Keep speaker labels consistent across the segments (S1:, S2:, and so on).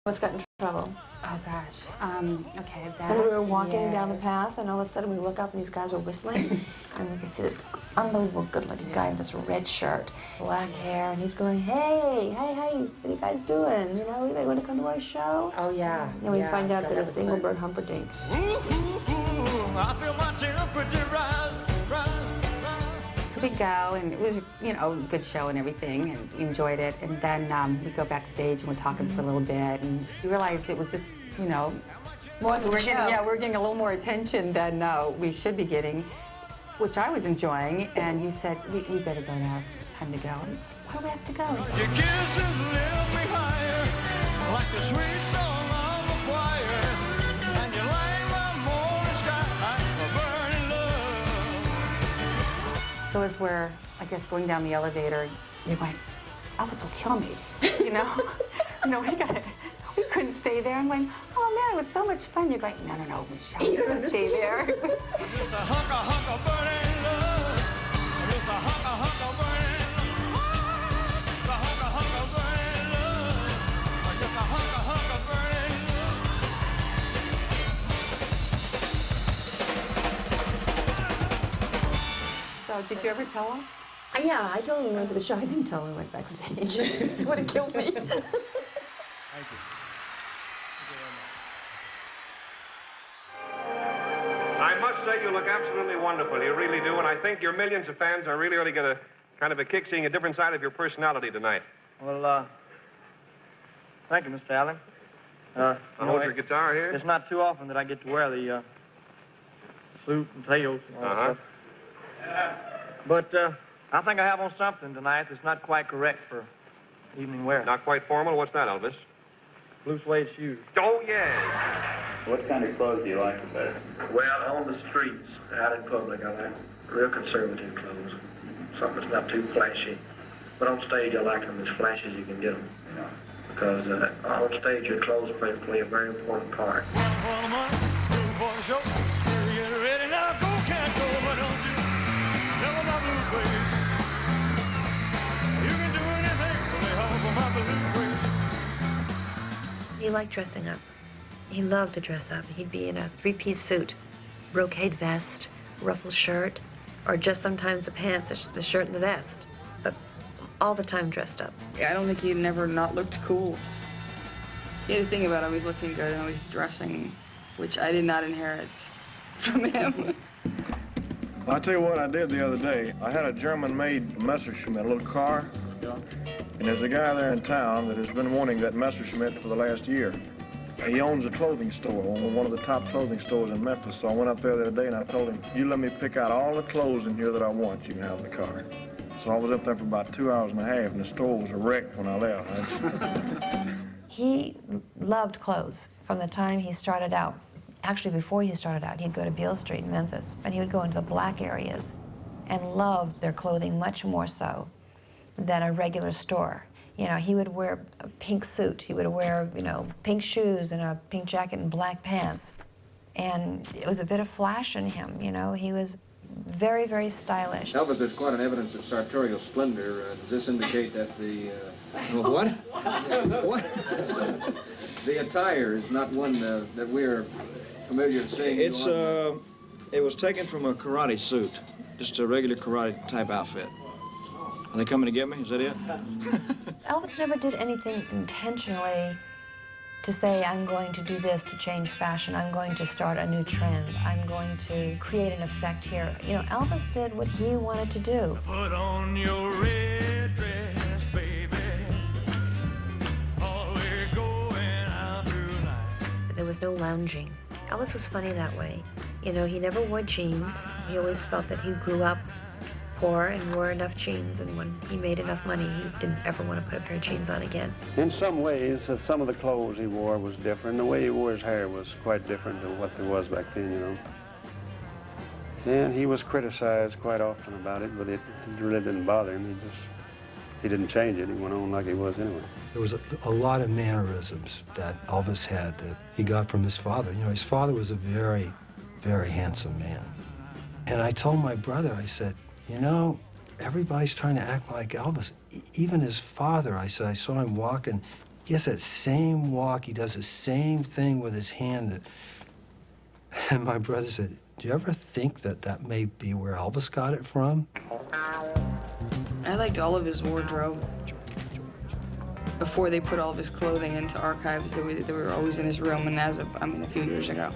S1: Elvis got in trouble.
S2: Oh gosh. Okay, that.
S1: And we were walking
S2: yes.
S1: down the path, and all of a sudden we look up, and these guys were whistling, and we could see this unbelievable good-looking guy in this red shirt, black hair, and he's going, "Hey, hey, hey, what are you guys doing? You know, they want to come to our show?"
S2: Oh yeah.
S1: And we
S2: yeah.
S1: find out
S2: God,
S1: that it's
S2: was fun.
S1: Engelbert Humperdinck.
S3: I feel my temperature rise.
S2: So we go, and it was, you know, a good show and everything, and enjoyed it. And then we go backstage, and we're talking for a little bit, and we realized it was just, you know,
S1: More than
S2: we're
S1: the
S2: getting,
S1: show.
S2: yeah, we're getting a little more attention than we should be getting, which I was enjoying. And you said, we better go now. It's time to go. And why do we have to go?
S3: Your kisses lift me higher, like the sweet song of a choir, and you light my morning sky like a burning love.
S2: So as we're, I guess, going down the elevator, you're going, Elvis will kill me, you know? We couldn't stay there. I'm going, oh man, it was so much fun. You're going, no, Michelle, you couldn't stay there.
S3: Just a hunk of burning love. Just a hunk of burning love. Just a hunk of burning love. Just a hunk of burning love.
S2: So did you ever tell him?
S1: Yeah, I told him we went to the show. I didn't tell him we went backstage. This would have killed me.
S3: Thank you.
S4: I must say you look absolutely wonderful. You really do. And I think your millions of fans are really going to get a kind of a kick seeing a different side of your personality tonight.
S5: Well, thank you, Mr. Allen.
S4: I'll hold your guitar here.
S5: It's not too often that I get to wear the suit and tails and all that stuff. But I think I have on something tonight that's not quite correct for evening wear.
S4: Not quite formal. What's that, Elvis?
S5: Blue suede shoes.
S4: Oh, yeah.
S6: What kind of clothes do you like the best?
S7: Well, on the streets, out in public, I like real conservative clothes. Something that's not too flashy. But on stage, I like them as flashy as you can get them.
S6: Yeah.
S7: Because on stage, your clothes play a very important part.
S3: One for the money, two for the show. Get ready now, go, can't go, but don't you never my blue suede. You can do anything, but they hold for my blue suede.
S8: He liked dressing up. He loved to dress up. He'd be in a three-piece suit, brocade vest, ruffled shirt, or just sometimes the pants, the shirt and the vest, but all the time dressed up.
S9: I don't think he never not looked cool. He had a thing about always looking good and always dressing, which I did not inherit from him.
S10: I'll tell you what I did the other day. I had a German-made Messerschmitt, a little car. And there's a guy there in town that has been wanting that Messerschmitt for the last year. He owns a clothing store, one of the top clothing stores in Memphis. So I went up there the other day and I told him, you let me pick out all the clothes in here that I want, you can have the car. So I was up there for about 2 hours and a half, and the store was a wreck when I left.
S8: He loved clothes from the time he started out. Actually, before he started out, he'd go to Beale Street in Memphis, and he would go into the black areas and loved their clothing much more so than a regular store. You know, he would wear a pink suit. He would wear, you know, pink shoes and a pink jacket and black pants. And it was a bit of flash in him, you know. He was very, very stylish.
S11: Elvis, there's quite an evidence of sartorial splendor. Does this indicate that the... what? What? The attire is not one that we're familiar to seeing.
S12: It was taken from a karate suit, just a regular karate type outfit. Are they coming to get me? Is that it?
S8: Elvis never did anything intentionally to say, I'm going to do this to change fashion, I'm going to start a new trend, I'm going to create an effect here. You know, Elvis did what he wanted to do.
S3: Put on your red dress, baby. All we're going out tonight.
S8: There was no lounging. Elvis was funny that way. You know, he never wore jeans. He always felt that he grew up poor and wore enough jeans, and when he made enough money, he didn't ever want to put a pair of jeans on again.
S13: In some ways, some of the clothes he wore was different. The way he wore his hair was quite different than what there was back then, you know. And he was criticized quite often about it, but it really didn't bother him. He didn't change it. He went on like he was anyway.
S14: There was a lot of mannerisms that Elvis had that he got from his father. You know, his father was a very, very handsome man. And I told my brother, I said, you know, everybody's trying to act like Elvis. Even his father, I said, I saw him walking. He has that same walk. He does the same thing with his hand. And my brother said, do you ever think that that may be where Elvis got it from?
S9: I liked all of his wardrobe. Before they put all of his clothing into archives, they were always in his room, and as of, a few years ago,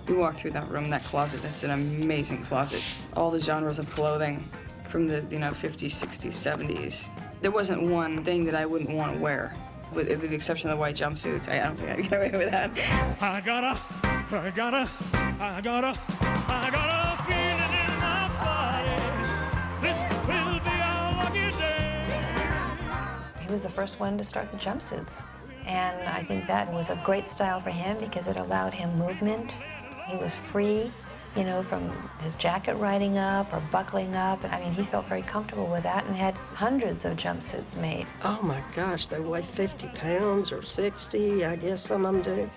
S9: we walked through that room, that closet. That's an amazing closet. All the genres of clothing from the, 50s, 60s, 70s. There wasn't one thing that I wouldn't want to wear, with the exception of the white jumpsuits. I don't think I'd get away with that.
S3: I got a feeling in my body. This will be our lucky day.
S8: He was the first one to start the jumpsuits. And I think that was a great style for him because it allowed him movement. He was free, from his jacket riding up or buckling up. He felt very comfortable with that and had hundreds of jumpsuits made.
S15: Oh my gosh, they weigh 50 pounds or 60, I guess some of them do.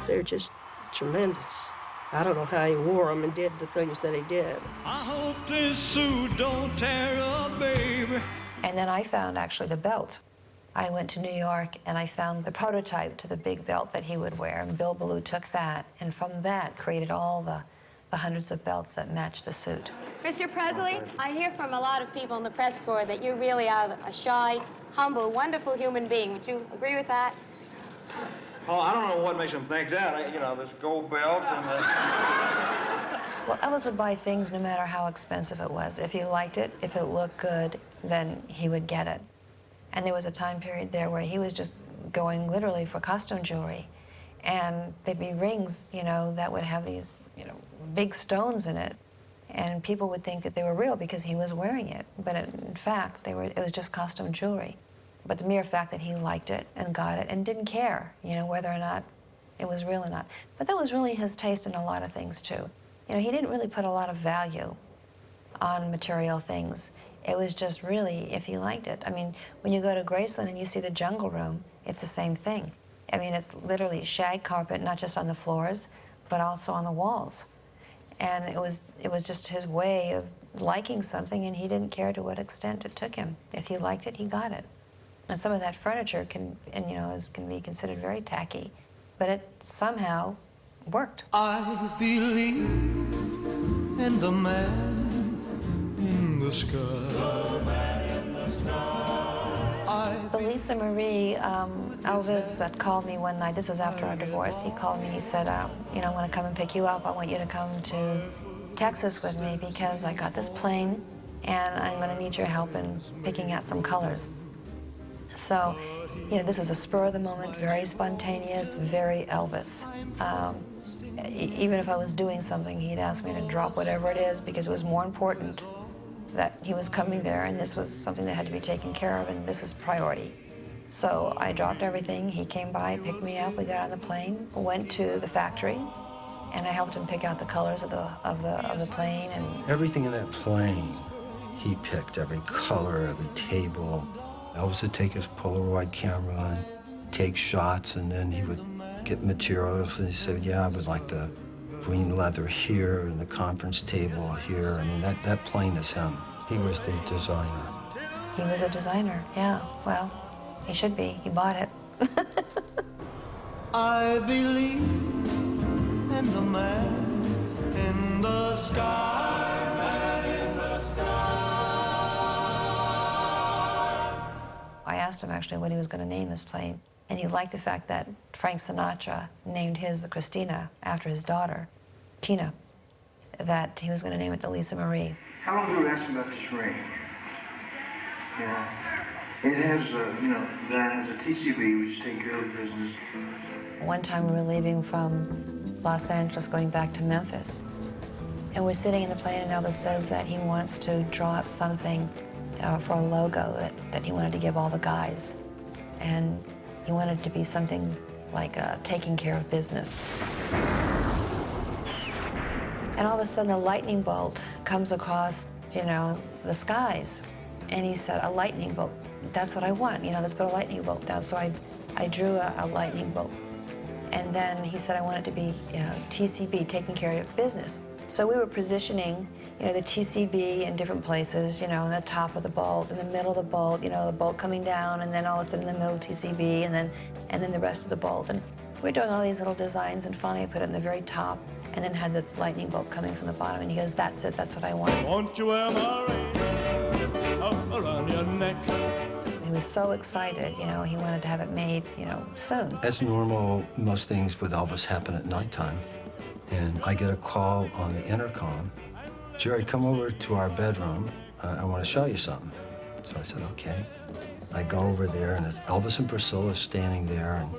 S15: They're just tremendous. I don't know how he wore them and did the things that he did.
S3: I hope this suit don't tear up, baby.
S8: And then I found actually the belt. I went to New York and I found the prototype to the big belt that he would wear, and Bill Ballou took that, and from that created all the hundreds of belts that matched the suit.
S16: Mr. Presley, I hear from a lot of people in the press corps that you really are a shy, humble, wonderful human being. Would you agree with that?
S5: Oh, I don't know what makes them think that. This gold belt and the...
S8: Well, Elvis would buy things no matter how expensive it was. If he liked it, if it looked good, then he would get it. And there was a time period there where he was just going literally for costume jewelry. And there'd be rings, that would have these, big stones in it. And people would think that they were real because he was wearing it. But in fact, it was just costume jewelry. But the mere fact that he liked it and got it and didn't care, whether or not it was real or not. But that was really his taste in a lot of things, too. He didn't really put a lot of value on material things. It was just really if he liked it. When you go to Graceland and you see the Jungle Room, it's the same thing. It's literally shag carpet, not just on the floors, but also on the walls. And it was just his way of liking something, and he didn't care to what extent it took him. If he liked it, he got it. And some of that furniture can be considered very tacky, but it somehow worked.
S3: I believe in the man in the sky. The man in the sky.
S8: Lisa Marie, Elvis called me one night. This was after our divorce. He called me and he said, I want to come and pick you up. I want you to come to Texas with me because I got this plane and I'm going to need your help in picking out some colors. So, this was a spur of the moment, very spontaneous, very Elvis. Even if I was doing something, he'd ask me to drop whatever it is because it was more important that he was coming there and this was something that had to be taken care of and this is priority. So I dropped everything. He came by, picked me up. We got on the plane, went to the factory, and I helped him pick out the colors of the plane. And
S14: everything in that plane, he picked every color, every table. Elvis would take his Polaroid camera and take shots, and then he would get materials, and he said, yeah, I would like the green leather here and the conference table here. That plane is him. He was the designer.
S8: He was a designer, yeah. Well, he should be. He bought it.
S3: I believe in the man in the sky. Man in the sky.
S8: I asked him actually what he was going to name his plane, and he liked the fact that Frank Sinatra named his the Christina after his daughter, Tina, that he was going to name it the Lisa Marie.
S10: How long ago did you ask me about this ring? Yeah. It has, that has a TCB, which is taking care of the business.
S8: One time we were leaving from Los Angeles going back to Memphis, and we're sitting in the plane and Elvis says that he wants to draw up something for a logo that he wanted to give all the guys. And he wanted it to be something like taking care of business. And all of a sudden a lightning bolt comes across, the skies. And he said, a lightning bolt, that's what I want, let's put a lightning bolt down. So I drew a lightning bolt. And then he said, I want it to be TCB, taking care of business. So we were positioning you know, the TCB in different places, you know, on the top of the bolt, in the middle of the bolt, you know, the bolt coming down, and then all of a sudden in the middle TCB, and then the rest of the bolt. And we're doing all these little designs, and finally I put it in the very top, and then had the lightning bolt coming from the bottom, and he goes, that's it, that's what I want.
S3: Won't you wear my ring up around your neck?
S8: He was so excited, you know, he wanted to have it made, you know, soon.
S14: As normal, most things with Elvis happen at nighttime. And I get a call on the intercom. Jerry, come over to our bedroom. I want to show you something. So I said, okay. I go over there, and it's Elvis and Priscilla standing there. And